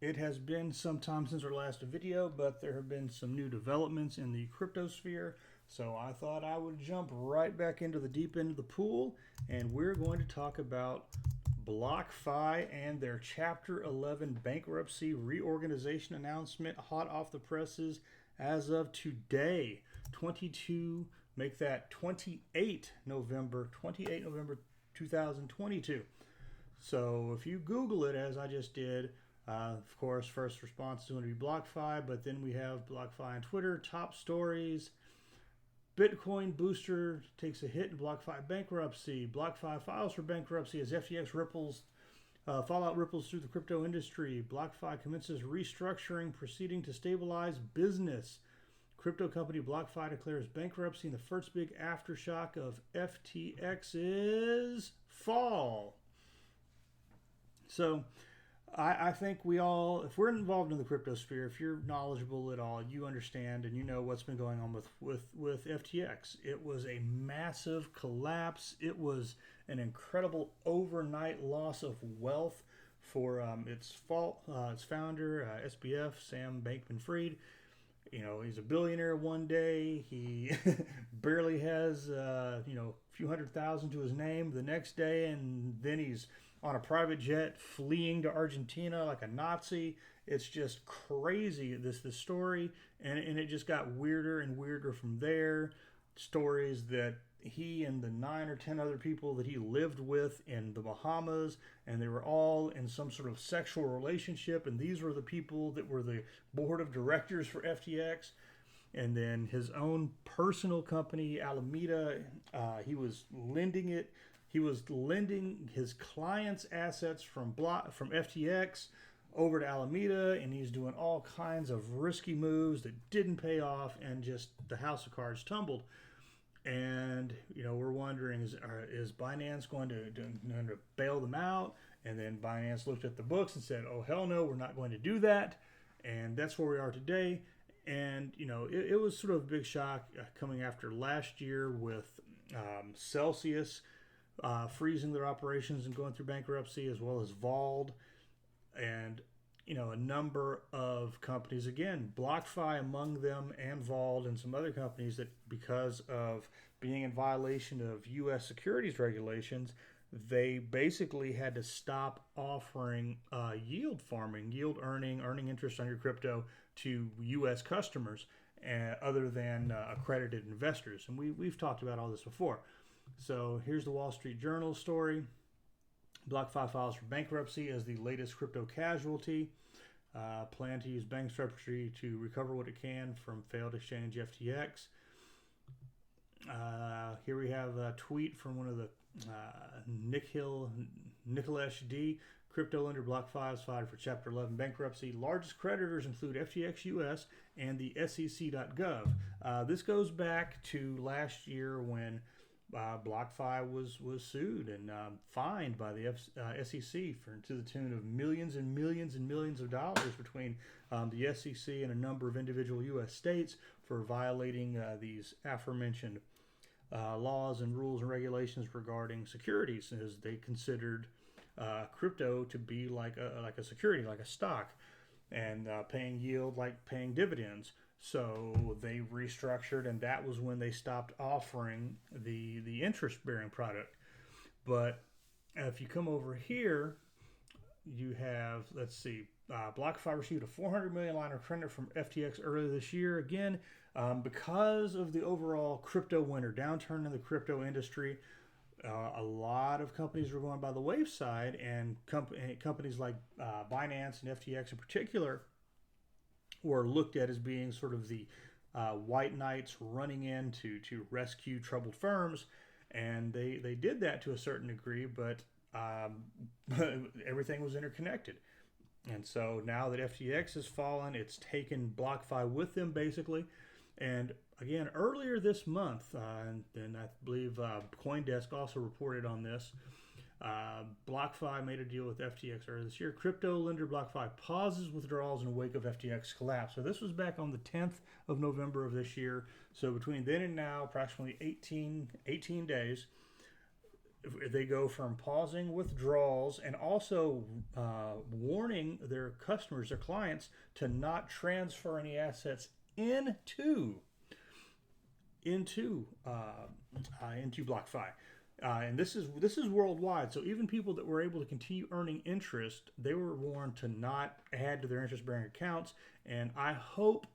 It has been some time since our last video, but there have been some new developments in the crypto sphere. So I thought I would jump right back into the deep end of the pool, and we're going to talk about BlockFi and their Chapter 11 bankruptcy reorganization announcement, hot off the presses as of today, 28 November 2022. So if you Google it, as I just did, of course, first response is going to be BlockFi, but then we have BlockFi on Twitter, top stories. Bitcoin booster takes a hit in BlockFi bankruptcy. BlockFi files for bankruptcy as FTX fallout ripples through the crypto industry. BlockFi commences restructuring, proceeding to stabilize business. Crypto company BlockFi declares bankruptcy in the first big aftershock of FTX's fall. So I think we all, if we're involved in the crypto sphere, if you're knowledgeable at all, you understand and you know what's been going on with FTX. It was a massive collapse. It was an incredible overnight loss of wealth for its founder, SBF, Sam Bankman-Fried. You know, he's a billionaire one day. He barely has, a few $100,000 to his name the next day, and then he's on a private jet fleeing to Argentina like a Nazi. It's just crazy, this story, and it just got weirder and weirder from there. Stories that he and the 9 or 10 other people that he lived with in the Bahamas, and they were all in some sort of sexual relationship, and these were the people that were the board of directors for FTX. And then his own personal company, Alameda, he was lending his clients' assets from FTX over to Alameda, and he's doing all kinds of risky moves that didn't pay off, and just the house of cards tumbled. And we're wondering, is Binance going to bail them out? And then Binance looked at the books and said, "Oh hell no, we're not going to do that." And that's where we are today. And it was sort of a big shock coming after last year with Celsius freezing their operations and going through bankruptcy, as well as Vald, and a number of companies, again, BlockFi among them, and Vald, and some other companies that, because of being in violation of U.S. securities regulations, they basically had to stop offering yield farming, earning interest on your crypto to U.S. customers, other than accredited investors. And we've talked about all this before. So here's the Wall Street Journal story. BlockFi files for bankruptcy as the latest crypto casualty. Plan to use bankruptcy to recover what it can from failed exchange FTX. Here we have a tweet from one of the Nicholas D. Crypto lender BlockFi has filed for Chapter 11 bankruptcy. Largest creditors include FTX US and the SEC.gov. This goes back to last year when BlockFi was sued and fined by the SEC to the tune of millions and millions and millions of dollars between the SEC and a number of individual U.S. states for violating these aforementioned laws and rules and regulations regarding securities, as they considered crypto to be like a security, like a stock, and paying yield like paying dividends. So they restructured, and that was when they stopped offering the interest-bearing product. But if you come over here, you have, let's see, BlockFi received a $400 million line of credit from FTX earlier this year. Again, because of the overall crypto winter, downturn in the crypto industry, a lot of companies were going by the wayside, and companies like Binance and FTX in particular were looked at as being sort of the white knights running in to rescue troubled firms. And they did that to a certain degree, but everything was interconnected. And so now that FTX has fallen, it's taken BlockFi with them, basically. And again, earlier this month, and I believe CoinDesk also reported on this, BlockFi made a deal with FTX earlier this year. Crypto lender BlockFi pauses withdrawals in the wake of FTX collapse. So this was back on the 10th of November of this year. So between then and now, approximately 18 days, they go from pausing withdrawals and also warning their customers, their clients, to not transfer any assets into BlockFi. And this is worldwide. So even people that were able to continue earning interest, they were warned to not add to their interest-bearing accounts. And I hope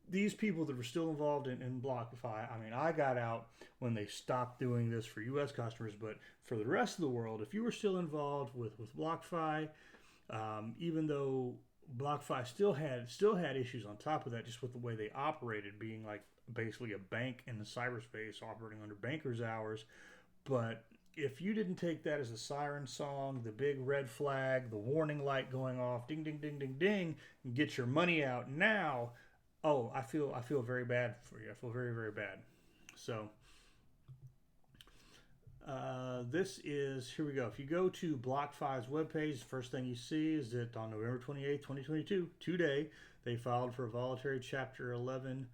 these people that were still involved in BlockFi, I mean, I got out when they stopped doing this for U.S. customers, but for the rest of the world, if you were still involved with BlockFi, even though BlockFi still had issues on top of that, just with the way they operated, being like basically a bank in the cyberspace operating under bankers' hours. But if you didn't take that as a siren song, the big red flag, the warning light going off, ding, ding, ding, ding, ding, and get your money out now, oh, I feel very bad for you. I feel very, very bad. So here we go. If you go to BlockFi's webpage, the first thing you see is that on November 28th, 2022, today, they filed for a voluntary Chapter 11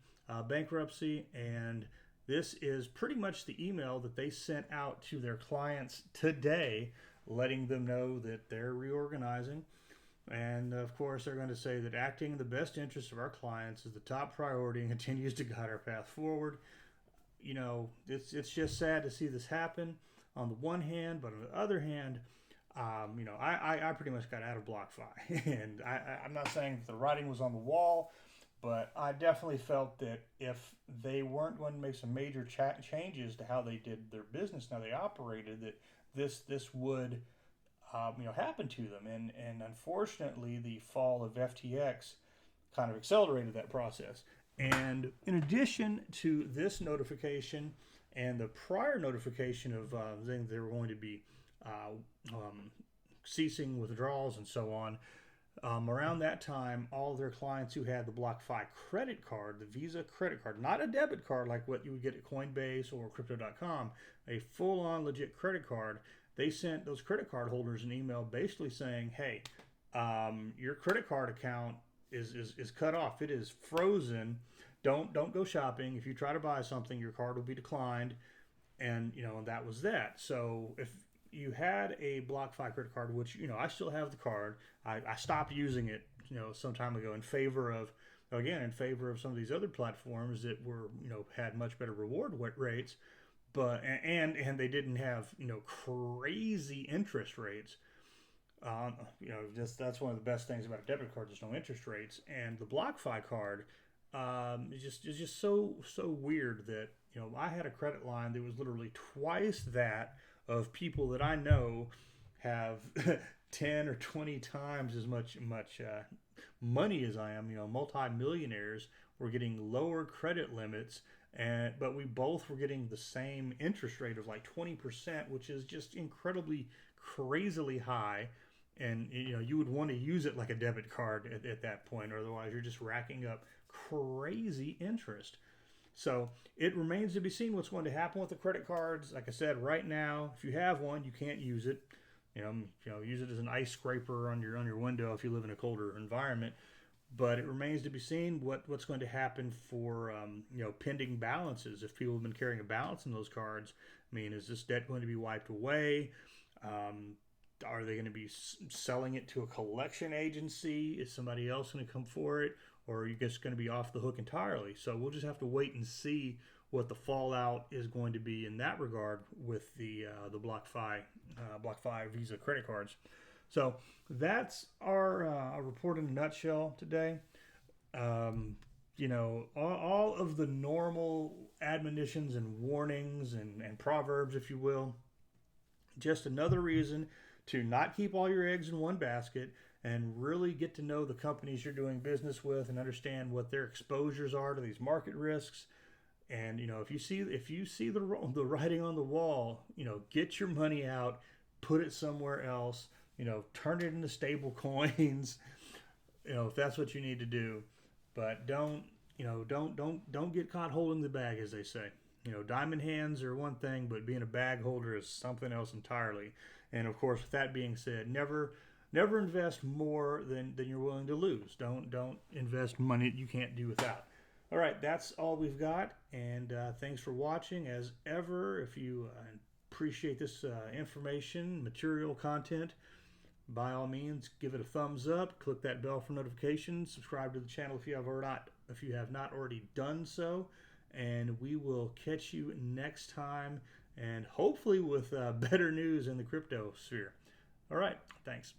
bankruptcy, and this is pretty much the email that they sent out to their clients today, letting them know that they're reorganizing. And of course, they're going to say that acting in the best interest of our clients is the top priority and continues to guide our path forward. You know, it's just sad to see this happen on the one hand, but on the other hand, you know, I pretty much got out of BlockFi, and I'm not saying that the writing was on the wall, but I definitely felt that if they weren't going to make some major changes to how they did their business, how they operated, that this would happen to them. And unfortunately, the fall of FTX kind of accelerated that process. And in addition to this notification and the prior notification of saying they were going to be ceasing withdrawals and so on, around that time, all their clients who had the BlockFi credit card, the Visa credit card, not a debit card like what you would get at Coinbase or Crypto.com, a full-on legit credit card, they sent those credit card holders an email basically saying, hey, your credit card account is cut off. It is frozen. Don't go shopping. If you try to buy something, your card will be declined. And, that was that. So if you had a BlockFi credit card, which, I still have the card. I stopped using it, some time ago in favor of some of these other platforms that were, had much better reward rates. But and they didn't have crazy interest rates. That's one of the best things about a debit card. There's no interest rates, and the BlockFi card is just so weird that I had a credit line that was literally twice that of people that I know have 10 or 20 times as much money as I am. Multi-millionaires were getting lower credit limits. But we both were getting the same interest rate of like 20%, which is just incredibly, crazily high. And you would want to use it like a debit card at that point, or otherwise you're just racking up crazy interest. So it remains to be seen what's going to happen with the credit cards. Like I said, right now, if you have one, you can't use it. Use it as an ice scraper on your window if you live in a colder environment. But it remains to be seen what's going to happen for pending balances. If people have been carrying a balance in those cards, I mean, is this debt going to be wiped away? Are they going to be selling it to a collection agency? Is somebody else going to come for it? Or are you just going to be off the hook entirely? So we'll just have to wait and see what the fallout is going to be in that regard with the BlockFi Visa credit cards. So that's our report in a nutshell today. All of the normal admonitions and warnings and proverbs, if you will, just another reason to not keep all your eggs in one basket and really get to know the companies you're doing business with and understand what their exposures are to these market risks. And, if you see the writing on the wall, get your money out, put it somewhere else. Turn it into stable coins, if that's what you need to do. But don't get caught holding the bag, as they say. Diamond hands are one thing, but being a bag holder is something else entirely. And of course, with that being said, never invest more than you're willing to lose. Don't invest money that you can't do without. All right, that's all we've got. And thanks for watching. As ever, if you appreciate this information, material content, by all means, give it a thumbs up, click that bell for notifications, subscribe to the channel if you have not already done so, and we will catch you next time, and hopefully with better news in the crypto sphere. All right, thanks.